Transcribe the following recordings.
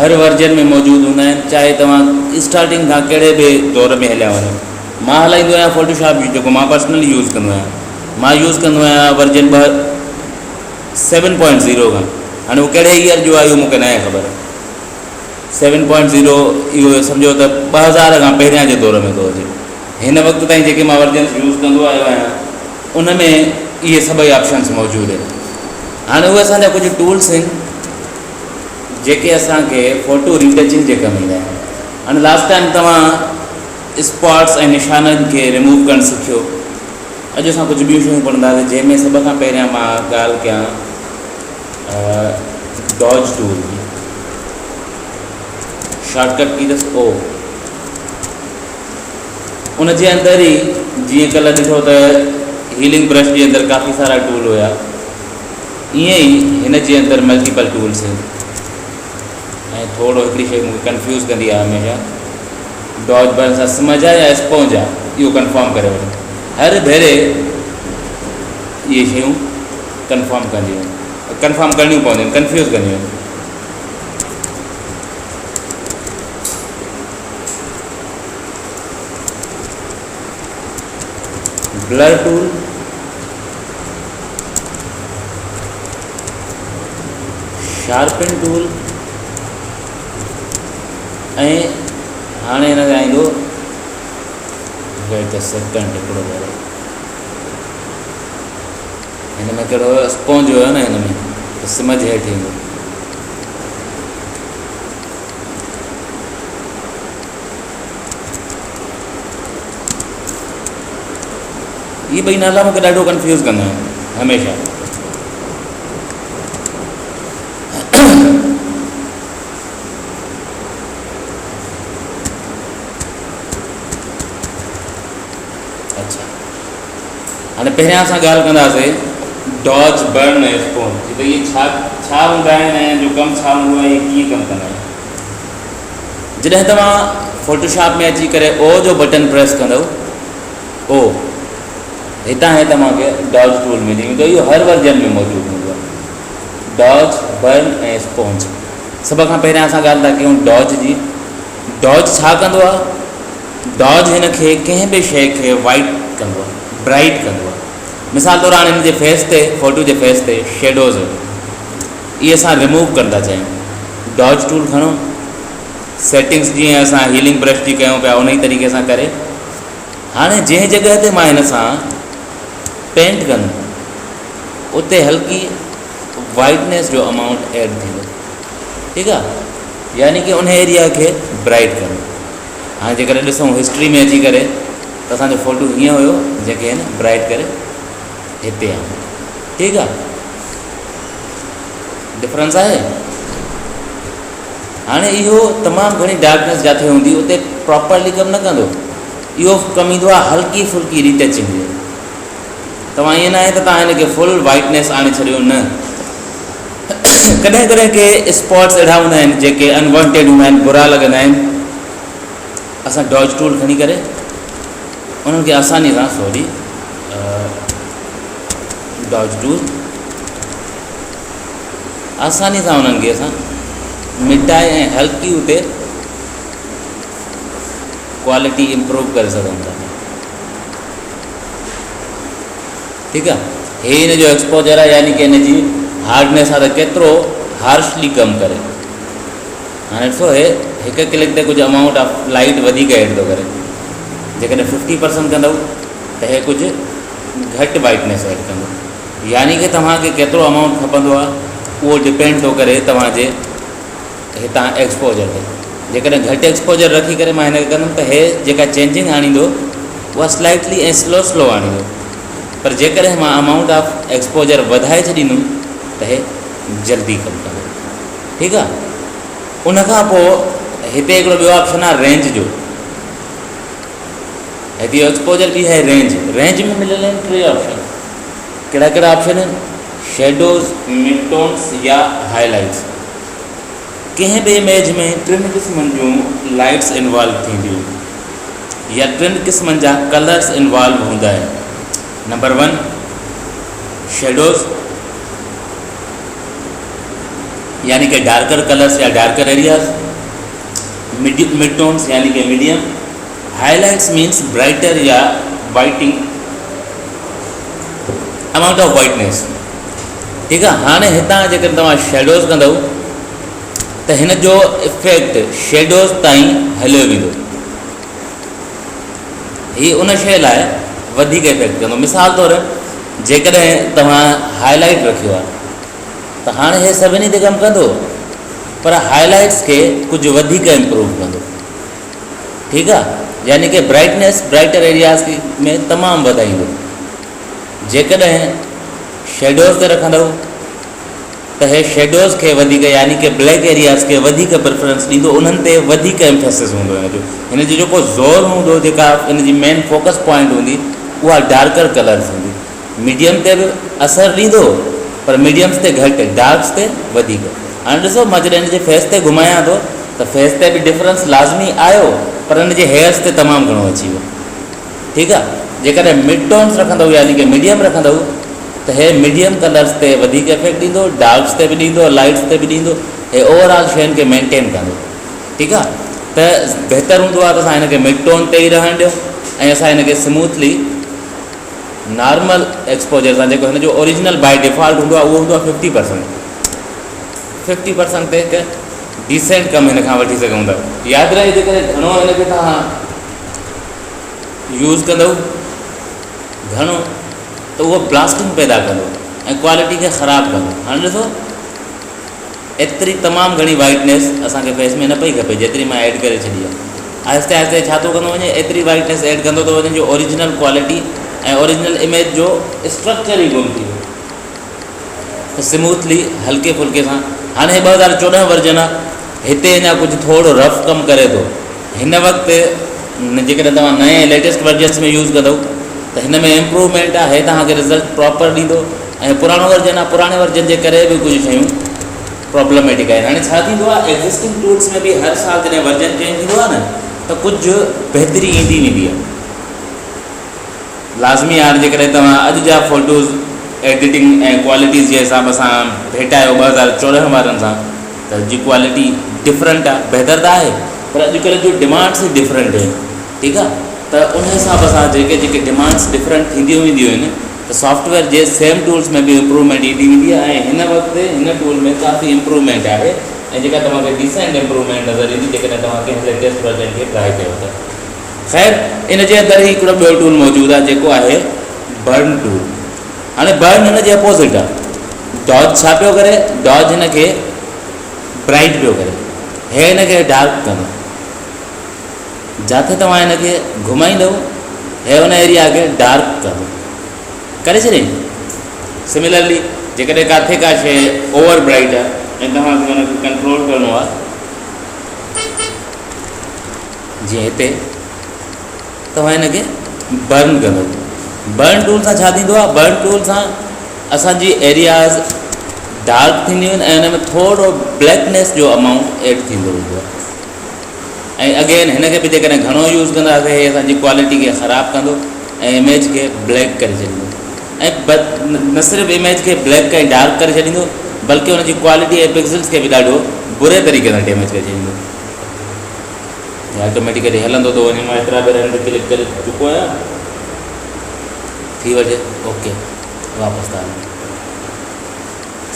हर वर्जन में मौजूद हूंदा आहिनि, चाहे तव्हां स्टार्टिंग खां कहिड़े बि दौर में हलिया वञो। मां हलाईंदो आहियां फोटोशॉप जेको मां पर्सनली यूज़ कंदो आहियां। मां यूज़ कंदो आहियां वर्जन 7.0 खां। हाणे उहो कहिड़े ईयर जो आहे इहो मूंखे न आहे ख़बर। 7.0 इहो सम्झो त 2000 खां पहिरियां जे दौर में थो अचे। हिन वक़्त ताईं जेके मां वर्जन्स यूज़ कंदो आयो आहियां उन में इहे सभई ऑप्शन्स मौजूदु आहिनि। हाणे उहे असांजा कुझु टूल्स आहिनि जेके असांखे फ़ोटो रीटचिंग जे कमु ईंदा आहिनि। हाणे लास्ट टाइम तव्हां स्पॉट्स ऐं निशाननि खे रिमूव करणु सिखियो। अॼु असां कुझु ॿियूं शयूं पढ़ंदासीं, जंहिंमें सभ खां पहिरियां मां ॻाल्हि कयां डॉज टूल जी। शॉर्टकट की अथसि ओ। उन जे अंदरि ई जीअं कल्ह ॾिठो त हीलिंग ब्रश जे अंदरि काफ़ी सारा टूल हुया, ईअं ई हिन जे अंदरि मल्टीपल टूल्स आहिनि। ऐं थोरो हिकिड़ी शइ मूंखे कंफ्यूज़ कंदी आहे हमेशह, डॉज बर्न सां स्मज आहे या स्पॉन्ज आहे, इहो कंफर्म करे वठो। हर भेरे इहे शयूं कंफर्म करणियूं पवंदियूं आहिनि, कंफ्यूज़ कंदियूं आहिनि। ब्लर टूल, शार्पन टूल ऐं हाणे हिन में ईंदो वेट अ सेकंड हिकिड़ो भेरो, हिन में कहिड़ो स्पॉन्ज हुयो न, हिन में स्मज हेठि ईंदो। ये ॿई नाला मूंखे ॾाढो कंफ्यूज़ कंदा आहिनि हमेशह। अच्छा, हाणे पहिरियां असां ॻाल्हि कंदासीं डॉज बर्न ऐं स्पॉन्ज जी, भई इहे छा हूंदा आहिनि ऐं जो कमु छा हूंदो आहे, इहे कीअं कमु कंदा आहिनि। जॾहिं तव्हां फोटोशॉप में अची करे ओ जो बटन प्रेस कंदव, ओ हितां हे तव्हांखे डॉज टूल मिली वेंदो। इहो हर वर्जन में मौजूदु हूंदो आहे, डॉज बर्न ऐं स्पॉन्ज। सभ खां पहिरियां असां ॻाल्हि था कयूं डॉज जी। डॉज छा कंदो आहे? डॉज हिन खे कंहिं बि शइ खे वाइट कंदो आहे, ब्राइट कंदो आहे। मिसाल तौरु हाणे हिन जे फेस ते, फोटो जे फेस ते शेडोज़ इहे असां रिमूव कंदा था चाहियूं, डॉज टूल खणो, सेटिंग्स जीअं असां हीलिंग ब्रश जी कयूं पिया उन ई तरीक़े सां करे, हाणे जंहिं जॻह ते मां हिन सां पेंट कंदुमि उते हल्की वाइटनेस जो अमाउंट ऐड थींदो, ठीकु आहे, यानी कि उन एरिया खे ब्राइट कंदो। हाणे जेकर ॾिसूं हिस्ट्री में अची करे त असांजो फ़ोटो हीअं हुयो जेके न ब्राइट करे हिते आहे, ठीकु आहे, डिफरेंस आहे। हाणे इहो तमामु घणी डार्कनेस जिथे हूंदी उते प्रॉपरली कमु न कंदो, इहो कमु ईंदो आहे हल्की फुल्की रीटचिंग जो। तव्हां ईअं न आहे त तव्हां हिन खे फुल वाइटनेस आणे छॾियो, न। कॾहिं कॾहिं के स्पॉट्स अहिड़ा हूंदा आहिनि जेके अनवांटेड हूंदा आहिनि, बुरा लॻंदा आहिनि, असां डॉज टूल खणी करे उन्हनि खे आसानी सां डॉज टूल आसानी सां उन्हनि खे असां मिटाए ऐं हल्की उते क्वालिटी इम्प्रूव करे सघूं था, ठीकु आहे। हे हिन जो एक्सपोजर आहे, यानी कि हिन जी हार्डनेस आहे त केतिरो हार्शली कमु करे। हाणे ॾिसो, हे हिकु क्लिक ते कुझु अमाउंट ऑफ लाइट वधीक एड थो करे। जेकॾहिं 50% कंदव त हे कुझु घटि वाइटनेस एड कंदो, यानी कि तव्हांखे केतिरो अमाउंट खपंदो आहे उहो डिपेंड थो करे तव्हांजे हितां एक्सपोजर ते। जेकॾहिं घटि एक्सपोजर रखी करे मां हिन खे कंदुमि त हे जेका चेंजिंग आणींदो उहा स्लाइटली ऐं स्लो आणींदो, पर जेकॾहिं मां अमाउंट ऑफ एक्सपोजर वधाए छॾींदुमि त हे जल्दी कमु कंदो, ठीकु आहे। उनखां पोइ हिते हिकिड़ो ॿियो ऑप्शन आहे रेंज जो। हिते एक्सपोजर बि है रेंज में मिलियल आहिनि 3 ऑप्शन। कहिड़ा कहिड़ा ऑप्शन आहिनि? शेडोज़, मिडटोन्स या हाईलाइट्स। कंहिं बि इमेज में 3 क़िस्मनि जूं लाइट्स इन्वॉल्व थींदियूं या 3 क़िस्मनि जा कलर्स इन्वॉल्व हूंदा आहिनि। नंबर 1 शेडोज़ यानी कि डार्कर कलर्स या डार्कर एरियाज, मिड टोन्स यानी कि मीडियम, हाईलाइट्स मीन्स ब्राइटर या वाइटिंग अमाउंट ऑफ वाइटनेस। ठीकु आहे। हाणे हितां जेकर तव्हां शेडोज़ कंदव त हिन जो इफेक्ट शेडोज़ ताईं हलियो वेंदो। हीअ उन शइ लाइ वधीक इफेक्ट कंदो। मिसाल तौरु जेकॾहिं तव्हां हाईलाइट रखियो आहे त हाणे हे सभिनी ते कमु कंदो, पर हाईलाइट्स खे कुझु वधीक इम्प्रूव कंदो। ठीकु आहे। यानी कि ब्राइटनेस ब्राइटर एरियाज़ में तमामु वधाईंदो। जेकॾहिं शेडोज़ ते रखंदव त हे शेडोज़ खे वधीक यानी कि ब्लैक एरियाज़ खे वधीक प्रेफरेंस ॾींदो, उन्हनि ते वधीक एम्फेसिस हूंदो हिन जो जेको ज़ोर हूंदो, जेका हिन जी मेन फोकस पॉइंट हूंदी उहा डार्कर कलर्स हूंदी। मीडियम ते बि असरु ॾींदो, पर मीडियम्स ते घटि, डार्क्स ते वधीक। हाणे ॾिसो मां जॾहिं हिन जे फेस ते घुमायां थो त फेस ते बि डिफरेंस लाज़मी आयो, पर हिन जे हेयर्स ते तमामु घणो अची वियो। ठीकु आहे। जेकॾहिं मिड टोन्स रखंदव यानी कि मीडियम रखंदव त हे मीडियम कलर्स ते वधीक इफेक्ट ॾींदो, डार्क्स ते बि ॾींदो, लाइट्स ते बि ॾींदो। हे ओवरऑल शयुनि खे मेंटेन कंदो। ठीकु आहे। त बहितरु हूंदो आहे त असां हिन खे मिड टोन ते ई रहणु ॾियो ऐं असां हिन खे स्मूथली नॉर्मल एक्सपोजर सां, जेको हिन जो ओरिजिनल बाय डिफॉल्ट हूंदो आहे उहो हूंदो आहे 50%। 50% ते हिकु डिसेंट कमु हिन खां वठी सघूं था। यादि रहे जेकॾहिं घणो हिन खे तव्हां यूज़ कंदव घणो त उहो ब्लास्टिंग पैदा कंदो ऐं क्वालिटी खे ख़राबु कंदो। हाणे ॾिसो एतिरी तमामु घणी वाइटनेस असांखे फेस में न पई खपे जेतिरी मां ऐड करे छॾी आहे। आहिस्ते आहिस्ते छा थो कंदो वञे, एतिरी वाइटनेस ऐड कंदो थो वञे जो ओरिजिनल क्वालिटी ऐं ओरिजिनल इमेज जो स्ट्रक्चर ई गुम थी वियो। त स्मूथली हल्के फुल्के सां हाणे 2014 वर्जन आहे, हिते अञा कुझु थोरो रफ कमु करे थो। हिन वक़्तु जेकॾहिं तव्हां नए लेटेस्ट वर्जन्स में यूज़ कंदव त हिन में इम्प्रूवमेंट आहे, हे तव्हांखे रिज़ल्ट प्रॉपर ॾींदो। ऐं पुराणो वर्जन आहे, पुराणे वर्जन जे करे बि कुझु शयूं प्रॉब्लमेटिक आहिनि। हाणे छा थींदो आहे, एक्ज़िस्टिंग टूल्स में बि हर साल जॾहिं वर्जन चेंज थींदो आहे न त कुझु बहितरी ईंदी वेंदी आहे। लाज़मी आहे जेकॾहिं तव्हां अॼु जा फ़ोटोज़ एडिटिंग ऐं क्वालिटीज़ जे हिसाब सां भेटायो 2014 वारनि सां त जी क्वालिटी डिफरेंट आहे, बहितर त आहे, पर अॼुकल्ह जो डिमांड्स ई डिफरेंट आहिनि। ठीकु आहे। त उन हिसाब सां जेके जेके डिमांड्स डिफरेंट थींदियूं वेंदियूं आहिनि त सॉफ्टवेयर जे सेम टूल्स में बि इम्प्रूवमेंट ईंदी वेंदी आहे। ऐं हिन वक़्तु हिन टूल में काफ़ी इम्प्रूवमेंट आहे ऐं जेका तव्हांखे डिसेंट इम्प्रूवमेंट नज़र ईंदी जेकॾहिं तव्हां कंहिं लेटेस्ट वर्जन खे ट्राई कयो त। ख़ैर इन जे अंदरि ई हिकिड़ो ॿियो टूल मौजूदु आहे जेको आहे बर्न टूल। हाणे बर्न हिन जे अपोज़िट आहे। डॉज छा पियो करे, डॉज हिन खे ब्राइट पियो करे, हे हिन खे डार्क कंदो। जिथे तव्हां हिन खे घुमाईंदव हे हुन एरिया खे डार्क कंदो करे छॾे। सिमिलरली जेकॾहिं किथे का शइ ओवर ब्राइट आहे ऐं तव्हांखे हुनखे कंट्रोल करिणो आहे, जीअं हिते तव्हां हिन खे बर्न कंदव। बर्न टूल सां छा थींदो आहे, बर्न टूल सां असांजी एरियाज़ डार्क थींदियूं आहिनि ऐं हिन में थोरो ब्लैकनेस जो अमाउंट ऐड थींदो वेंदो आहे। ऐं अगेन हिन खे बि जेकॾहिं घणो यूज़ कंदासीं हे असांजी क्वालिटी खे ख़राबु कंदो ऐं इमेज खे ब्लैक करे छॾींदो। ऐं न सिर्फ़ु इमेज खे ब्लैक ऐं डार्क करे छॾींदो बल्कि हुनजी क्वालिटी ऐं पिक्सल्स खे बि ॾाढो बुरे तरीक़े सां डैमेज करे छॾींदो। ऑटोमेटिकली हलंदो थो वञे। मां एतिरा भेरा हिन क्लिक करे चुको आहियां, थी वञे ओके, वापसि था हलूं।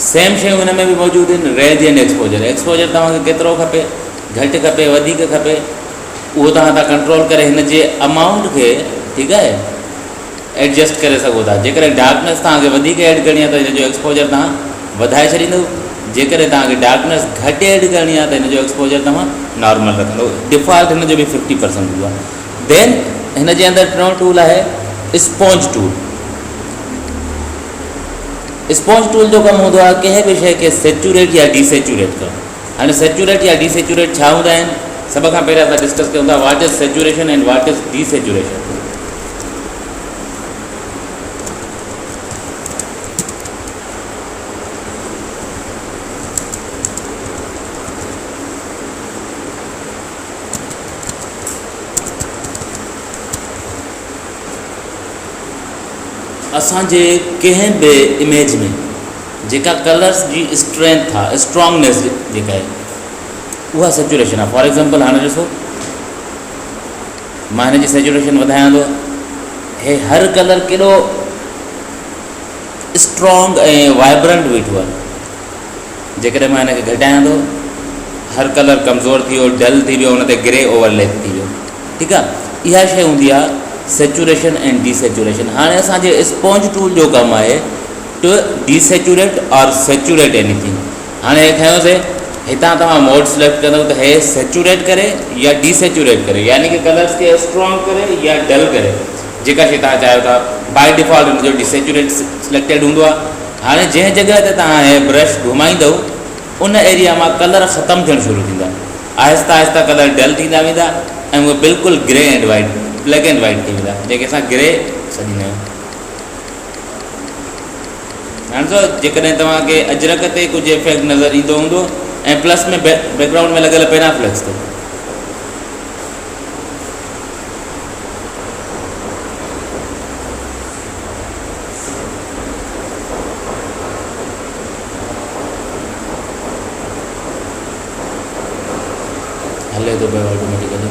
सेम शयूं हिन में बि मौजूदु आहिनि, रेंज एंड एक्सपोजर। एक्सपोजर तव्हांखे केतिरो खपे, घटि खपे, वधीक खपे, उहो तव्हां था कंट्रोल करे हिन जे अमाउंट खे ठीकु आहे एडजस्ट करे सघो था। जेकॾहिं डार्कनेस तव्हांखे वधीक ऐड करणी आहे त हिन जो एक्सपोजर तव्हां वधाए छॾींदव। जेकॾहिं तव्हांखे डार्कनेस घटि ऐड करणी आहे त हिन जो एक्सपोजर तव्हां नॉर्मल रखंदव। डिफॉल्ट हिन जो बि 50% हूंदो आहे। देन हिन जे अंदरि टियों टूल आहे स्पॉन्ज टूल। स्पॉन्ज टूल जो कमु हूंदो आहे कंहिं बि शइ खे सेचुरेट या डिसेचुरेट करणु। हाणे सेचुरेट या डिसेचुरेट छा हूंदा आहिनि, सभ खां पहिरियों असां डिस्कस कयूं था what is saturation and what is desaturation. असांजे कंहिं बि इमेज में जेका कलर्स जी स्ट्रेंथ आहे, स्ट्रॉन्गनेस जेका आहे, उहा सेचुरेशन आहे। फॉर एग्ज़ाम्पल हाणे ॾिसो, मां हिन जी सेचुरेशन वधायां थो, हे हर कलर केॾो स्ट्रॉन्ग ऐं वाइब्रेंट बीठो आहे। जेकॾहिं मां हिन खे घटायां थो, हर कलर कमज़ोर थी वियो, डल थी वियो, हुन ते ग्रे ओवरलेप थी वियो। ठीकु आहे, इहा शइ हूंदी आहे सेचुरेशन ऐं डीसेचुरेशन। हाणे असांजे स्पॉन्ज टूल जो कमु आहे टू डीसेचुरेट और सेचुरेट एनीथिंग। हाणे हे खयोंसीं, हितां तव्हां मोड सिलेक्ट कंदव त हे सेचुरेट करे या डीसेचुरेट करे, यानी कि कलर्स खे स्ट्रॉन्ग करे या डल करे, जेका शइ तव्हां चाहियो था। बाय डिफॉल्ट हुनजो डीसेचुरेट सिलेक्टेड हूंदो आहे। हाणे जंहिं जॻह ते तव्हां हे ब्रश घुमाईंदव, उन एरिया मां कलर ख़तमु थियणु शुरू थींदा, आहिस्ता आहिस्ता कलर डल थींदा वेंदा ऐं उहे बिल्कुलु grey and white, black and white थी वेंदा, जंहिंखे असां ग्रे सॾींदा आहियूं। हाणे ॾिसो, जेकॾहिं तव्हांखे अजरक ते कुझु इफेक्ट नज़र ईंदो हूंदो ऐं प्लस में बैकग्राउंड में लॻियल पैराफ्लेक्स ते, हले थो पियो ऑटोमेटिकली।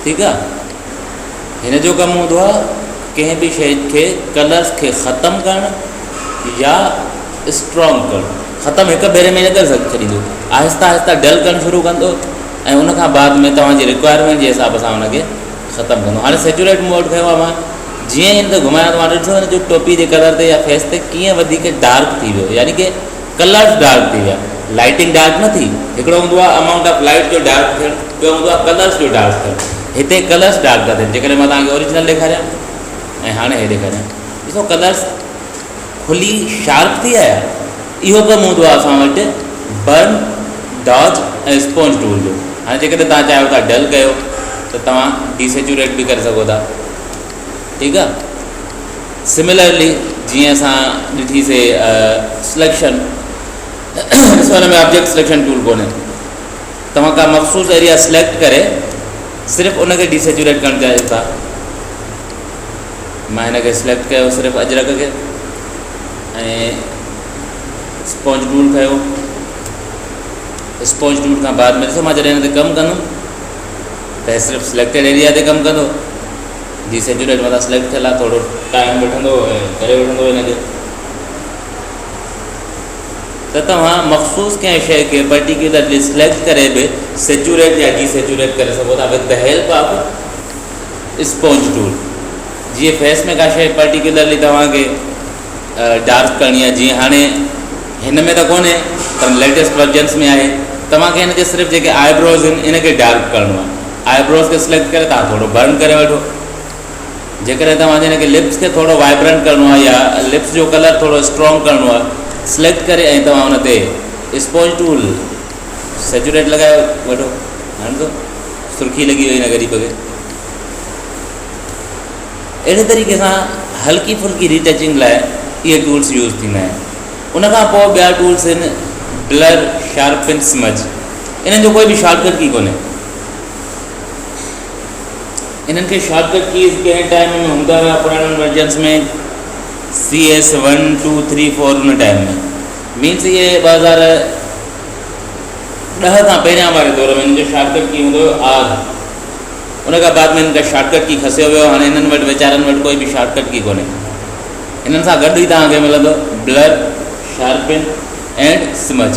ठीकु आहे, हिन जो कमु हूंदो आहे कंहिं बि शइ खे कलर्स खे ख़तमु करणु या स्ट्रॉन्ग करणु। ख़तमु हिकु भेरे में न करे छॾींदो, आहिस्ता आहिस्ता डल करणु शुरू कंदो ऐं उन खां बाद में तव्हांजी रिक्वायरमेंट जे हिसाब सां हुनखे ख़तमु कंदो। हाणे सेचुरेट मोड कयो आहे मां, जीअं ई हिन ते घुमायां त मां ॾिठो हिन जो टोपी जे कलर ते या फेस ते कीअं वधीक डार्क थी वियो, यानी कि कलर्स डार्क थी विया। लाइटिंग डार्क न थी, हिकिड़ो हूंदो आहे अमाउंट ऑफ लाइट जो डार्क थियणु, ॿियो हूंदो आहे कलर्स जो डार्क थियणु। हिते कलर्स डार्क था थियनि। जेकॾहिं मां तव्हांखे ओरिजिनल ॾेखारियां ऐं हाणे हे ॾेखारियां, ॾिसो कलर्स खुली शार्प थी आया। इहो कमु हूंदो आहे असां वटि बर्न, डॉज ऐं स्पॉन्ज टूल जो। हाणे जेकॾहिं तव्हां चाहियो था डल कयो त तव्हां डीसेचुरेट बि करे सघो था। ठीकु आहे, सिमिलरली जीअं असां ॾिठीसीं सिलेक्शन, ॾिसो हिन में ऑब्जेक्ट सिलेक्शन टूल कोन्हे। तव्हां का मख़सूस एरिया सिलेक्ट करे सिर्फ़ु उनखे डीसेचुरेट करणु चाहियो था। मां हिन खे सिलेक्ट कयो सिर्फ़ु अजरक खे ऐं स्पॉन्ज टूल खयो। स्पॉन्ज टूल खां बाद में ॾिसो, मां जॾहिं हिन ते कमु कंदुमि त सिर्फ़ु सिलेक्टेड एरिया ते कमु कंदो। डीसेचुरेट मथां सिलेक्ट थियल आहे, थोरो टाइम वठंदो ऐं करे वठंदो हिनखे। त तव्हां मख़सूस कंहिं शइ खे पर्टिकुलरली सिलेक्ट करे बि सेचुरेट या डीसेचुरेट करे सघो था with the help of sponge tool. जीअं फेस में का शइ पर्टिकुलरली तव्हांखे डार्क करणी आहे, जीअं हाणे हिन में त कोन्हे पर लेटेस्ट वर्जन्स में आहे, तव्हांखे हिन जे सिर्फ़ु जेके आईब्रोज़ आहिनि इनखे डार्क करिणो आहे। आईब्रोज़ खे सिलेक्ट करे तव्हां थोरो बर्न करे वठो। जेकॾहिं तव्हांजे हिनखे लिप्स खे थोरो वाइब्रेंट करिणो आहे या लिप्स जो कलर थोरो स्ट्रॉन्ग करिणो आहे, सिलेक्ट करे ऐं तव्हां हुन ते स्पॉन्ज टूल सेचुरेट लॻाए वठो। हाणे त सुर्खी लॻी वई न ॻरी पवे। अहिड़े तरीक़े सां हल्की फुल्की रीटचिंग लाइ इहे टूल्स यूज़ थींदा आहिनि। उनखां पोइ ॿिया टूल्स आहिनि ब्लर, शार्पन, स्मज। इन्हनि जो कोई बि शॉर्टकट की कोन्हे। इन्हनि खे शॉर्टकट कीज़ कंहिं टाइम में हूंदा हुआ पुराणनि वर्जन्स में, CS 1 2 3 4 उन टाइम में, मीन्स इहे 2010 खां पहिरियां वारे दौर में हिन जो शॉर्टकट की हूंदो हुयो आर। उन खां बाद में हिन खां शॉर्टकट की खसियो वियो। हाणे हिननि वटि वीचारनि वटि कोई बि शॉर्टकट की कोन्हे। हिननि सां गॾु ई तव्हांखे मिलंदो ब्लर, शार्पन एंड स्मज।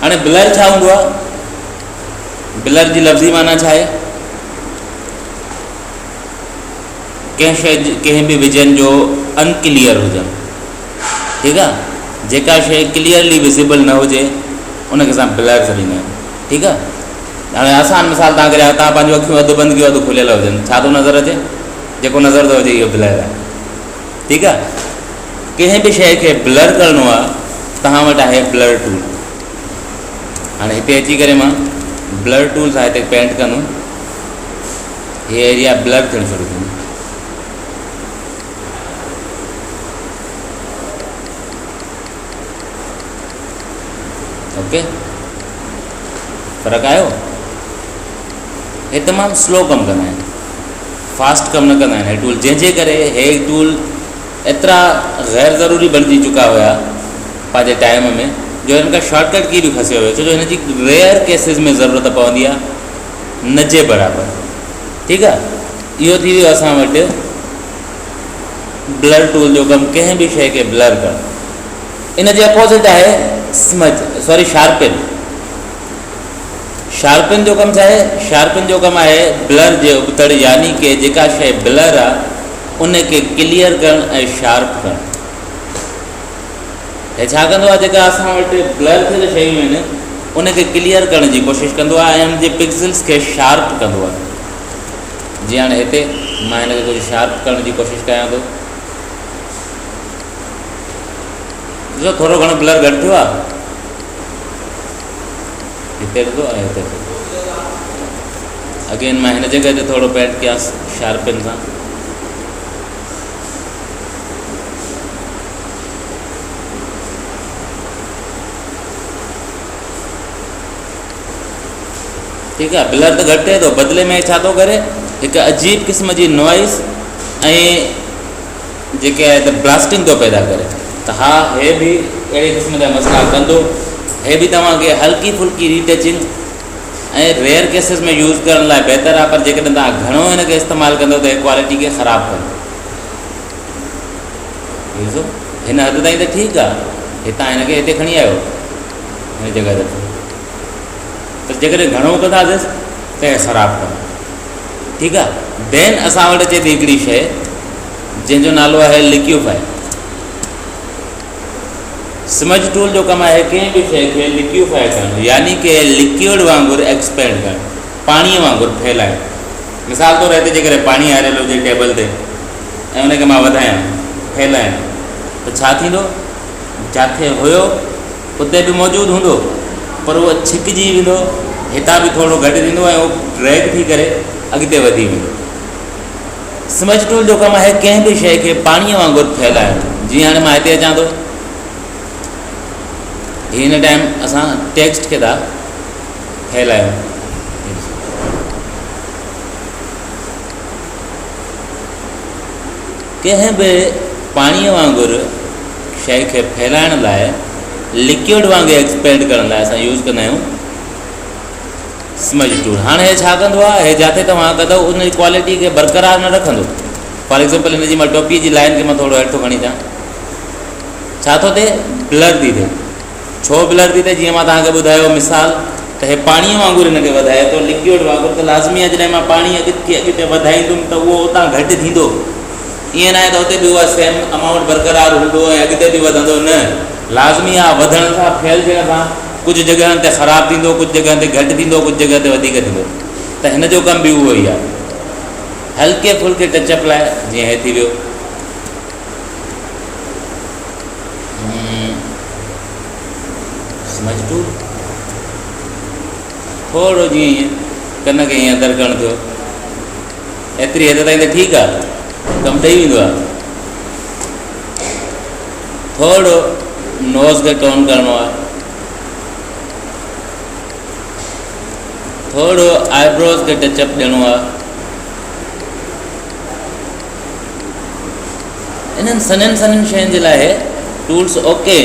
हाणे ब्लर छा हूंदो आहे? ब्लर जी लफ़्ज़ी माना छा आहे? कंहिं शइ कंहिं बि विजन जो अनक्लियर हुजनि। ठीकु आहे, जेका शइ क्लियरली विज़िबल न हुजे उनखे असां ब्लर सॾींदा आहियूं। ठीकु आहे, हाणे आसान मिसाल तव्हांखे ॾियां, तव्हां पंहिंजो अखियूं अधु बंदि कयो, अधु खुलियल हुजनि, छा थो नज़र अचे? जेको नज़र थो अचे इहो ब्लर आहे। ठीकु आहे, कंहिं बि शइ खे ब्लर करिणो आहे तव्हां वटि आहे ब्लर टूल। हाणे हिते अची करे मां ब्लर टूल सां हिते पेंट कंदुमि, हीअ एरिया ब्लर थियणु शुरू थींदी। ओके, फ़र्क़ु आयो? हे तमामु स्लो कमु कंदा आहिनि। फास्ट कम न कंदा आहिनि हे टूल, जंहिंजे करे हे टूल एतिरा गैर ज़रूरी बणिजी चुका हुआ पंहिंजे टाइम में जो हिन खां शॉर्टकट की बि फसियो हुयो, छो जो हिन जी रेयर केसिस में ज़रूरत पवंदी आहे न जे बराबरि। ठीकु आहे, इहो थी वियो असां वटि ब्लर टूल जो कमु, कंहिं बि शइ खे ब्लर करणु। इन जे अपोज़िट आहे शार्पिन। शार्पिन जो कमु छा आहे? शार्पिन जो कमु आहे ब्लर जे उबतड़, यानी कि जेका शइ ब्लर आहे उनखे क्लियर करणु ऐं शार्प करणु। हे छा कंदो आहे? जेका असां वटि ब्लर थियल शयूं आहिनि उनखे क्लियर करण जी कोशिशि कंदो आहे ऐं उनजे पिक्सल्स खे शार्प कंदो आहे। जीअं हाणे हिते मां हिनखे कुझु शार्प करण जी कोशिशि कयां थो, ॾिसो थोरो घणो ब्लर घटि थियो आहे, हिते ॾिसो ऐं हिते अगेन मां हिन जॻह ते थोरो पेंट कयांसि शार्पिन सां। ठीकु आहे, ब्लर त घटि थिए थो, बदिले में छा थो करे? हिकु अजीब क़िस्म जी नॉइज़ ऐं जेके आहे त ब्लास्टिंग थो पैदा करे। त हा, हे बि अहिड़े क़िस्म जा मसइला कंदो। हे बि तव्हांखे हल्की फुल्की रीटचिंग ऐं रेयर केसिस में यूज़ करण लाइ बहितर आहे, पर जेकॾहिं तव्हां घणो हिनखे इस्तेमालु कंदो त क्वालिटी खे ख़राबु कंदो। ॾिसो हिन हद ताईं त ठीकु आहे, हितां हिनखे हिते खणी आयो हिन जॻह ते, पर जेकॾहिं घणो कंदासीं त ख़राबु कंदो। ठीकु आहे, देन असां वटि अचे थी हिकिड़ी शइ जंहिंजो नालो आहे लिक्यूफाई। स्मज टूल जो कमु आहे कंहिं बि शइ खे लिक्यूफाई करणु, यानी कि लिक्विड वांगुरु एक्सपेंड करणु, पाणीअ वांगुरु फैलाइणु। मिसाल तौरु हिते जेकॾहिं पाणी आरियल हुजे टेबल ते ऐं उनखे मां वधायां फैलायां त छा थींदो? जिथे हुयो उते बि मौजूदु हूंदो, पर उहो छिकिजी वेंदो, हितां बि थोरो घटि थींदो ऐं उहो ड्रैग थी करे अॻिते वधी वेंदो। स्मज टूल जो कमु आहे कंहिं बि शइ खे पाणीअ वांगुरु फैलाइणु। जीअं हाणे मां हिते अचां थो, हिन टाइम असां टेक्स्ट खे था फैलायूं, कंहिं बि पाणीअ वांगुरु शइ खे फैलाइण लाइ, लिक्विड वांगुरु एक्सपेंड करण लाइ असां यूज़ कंदा आहियूं स्मज टूल। हाणे हे छा कंदो आहे? हे जिथे तव्हां कंदो उन जी क्वालिटी खे बरक़रार न रखंदो। फॉर एग्ज़ाम्पल हिन जी मां टोपी जी लाइन खे मां थोरो हेठो खणी अचां, छा थो थिए? ब्लर थी थिए। छो ब्लर थी थिए? जीअं मां तव्हांखे ॿुधायो मिसाल त हे पाणीअ वांगुरु हिनखे वधाए थो, लिक्विड वांगुरु, त लाज़मी आहे जॾहिं मां पाणी अॻिते वधाईंदुमि त उहो उतां घटि थींदो। ईअं न आहे त उते बि उहा सेम अमाउंट बरक़रार हूंदो ऐं अॻिते बि वधंदो, न, लाज़मी आहे वधण सां फैलजण सां कुझु जॻहियुनि ते ख़राबु थींदो, कुझु जॻह ते घटि थींदो, कुझु जॻह ते वधीक थींदो। त हिन जो कमु बि उहो ई आहे, हल्के फुल्के टचअप लाइ। जीअं हे थी वियो, स्मज टूल, थोरो जीअं ईअं कन खे ईअं अंदरि करणु थियो, एतिरी हद ताईं त ठीकु आहे, कमु ठही वेंदो आहे। थोरो नोज़ खे टोन करिणो आहे, थोरो आईब्रोज़ खे टचअप ॾियणो आहे। इन्हनि सन्हनि सन्हनि शयुनि जे लाइ टूल्स ओके,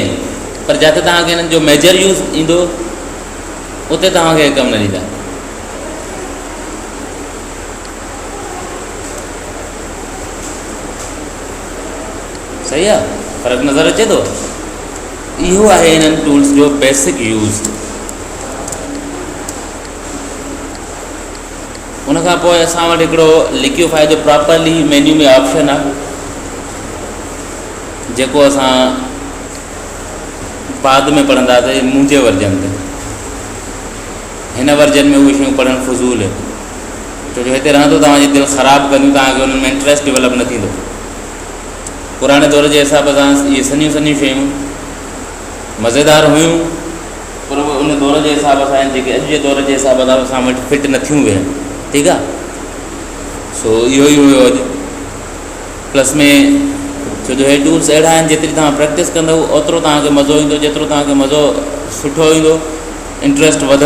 पर जिते तव्हांखे हिननि जो मेजर यूज़ ईंदो उते तव्हांखे कमु न ॾींदा। सही आहे, फ़र्क़ु नज़र अचे थो? इहो आहे हिननि टूल्स जो बेसिक यूज़। उनखां पोइ असां वटि हिकिड़ो लिक्यूफाई जो प्रॉपरली मेन्यू में ऑप्शन आहे, जेको असां बाद में पढ़ंदासीं मुंहिंजे वर्जन ते। हिन वर्जन में उहे शयूं पढ़णु फज़ूल आहे, छो जो हिते रहंदो तव्हांजी दिलि ख़राबु कंदियूं, तव्हांखे उन्हनि में इंट्रस्ट डेवलप न थींदो। पुराणे दौर जे हिसाब सां इहे सन्हियूं सन्हियूं शयूं मज़ेदार हुयूं, पर उहे उन दौर जे हिसाब सां जेके अॼु जे दौर जे हिसाब सां असां वटि फिट न थियूं वेहनि। ठीकु आहे, सो इहो ई हुयो अॼु। प्लस में छो जो हे टूल्स अहिड़ा आहिनि, जेतिरी तव्हां प्रैक्टिस कंदव ओतिरो तव्हांखे मज़ो ईंदो, जेतिरो तव्हांखे मज़ो सुठो ईंदो, इंट्रस्ट वधंदो।